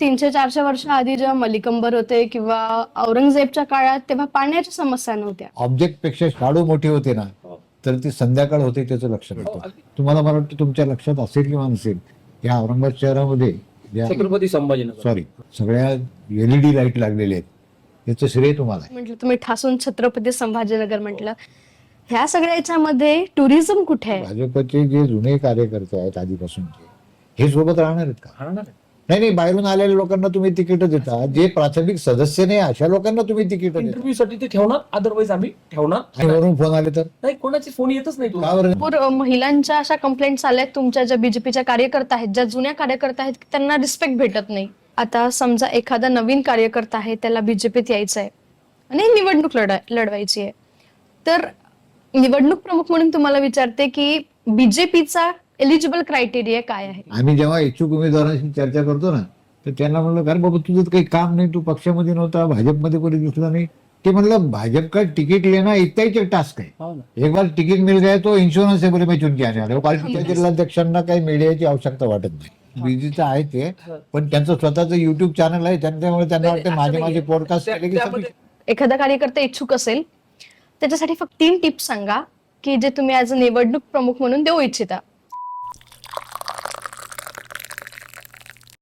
300-400 वर्ष आधी जेव्हा मलिकंबर होते किंवा औरंगजेबच्या काळात तेव्हा पाण्याच्या समस्या नव्हत्या. ऑब्जेक्ट पेक्षा शाडू मोठी होते ना, तर ती संध्याकाळ होते त्याचं लक्षण येतं. तुम्हाला मला वाटतं तुमच्या लक्षात असेल किंवा नसेल, या औरंगाबाद शहरामध्ये छत्रपती संभाजीनगर सॉरी सगळ्या LED लाईट लागलेले आहेत, याचं श्रेय तुम्हाला आहे. म्हटलं तुम्ही ठासून छत्रपती संभाजीनगर म्हटलं, ह्या सगळ्या याच्यामध्ये टुरिझम कुठे आहे? भाजपचे जे जुने कार्यकर्ते आहेत आधीपासूनचे, हे सोबत राहणार आहेत का? राहणार आहे. नाही, बाहेरून आलेल्या लोकांना तुम्ही तिकीट देता, जे प्राथमिक सदस्य नाही अशा लोकांना तुम्ही तिकीट देता. इंटरव्ह्यू साठी ते ठेवणार, अदरवाईज आम्ही ठेवणार आणि वरून फोन आले तर नाही. कोणाचे फोन येतच नाही तुला. का बरं? भरपूर महिलांच्या अशा कंप्लेंट्स आल्या तुमच्या ज्या बीजेपीच्या कार्यकर्ता आहेत, ज्या जुन्या कार्यकर्ता आहेत, त्यांना रिस्पेक्ट भेटत नाही. आता समजा एखादा नवीन कार्यकर्ता आहे, त्याला बीजेपीत यायचं आहे आणि निवडणूक लढवायची आहे, तर निवडणूक प्रमुख म्हणून तुम्हाला विचारते की बीजेपीचा एलिजिबल क्रायटेरिया काय आहे? आम्ही जेव्हा इच्छुक उमेदवारांशी चर्चा करतो ना, तर त्यांना म्हणलं अरे बाबा तुझं काही काम नाही, तू पक्षामध्ये नव्हता, भाजपमध्ये कोणी दिसला नाही. ते म्हणलं भाजप का टिकट लेना इतना ही टास्क है, हो ना. एक बार तिकीट मिल गया तो इन्शुरन्स है बोले मैं चुन के आने वाला हूं. पार्टीच्या जिल्हाध्यक्षांना काही मीडियाची आवश्यकता वाटत नाही. बीजेचं आहे ते, पण त्यांचं स्वतःचं युट्यूब चॅनल आहे, त्यामुळे त्यांना वाटतं माझे पॉडकास्ट केले की त्यामध्ये एखादा कार्यकर्ता इच्छुक असेल, त्याच्यासाठी फक्त 3 टिप्स सांगा की जे तुम्ही ऍज अ निवडणूक प्रमुख म्हणून देऊ इच्छिता.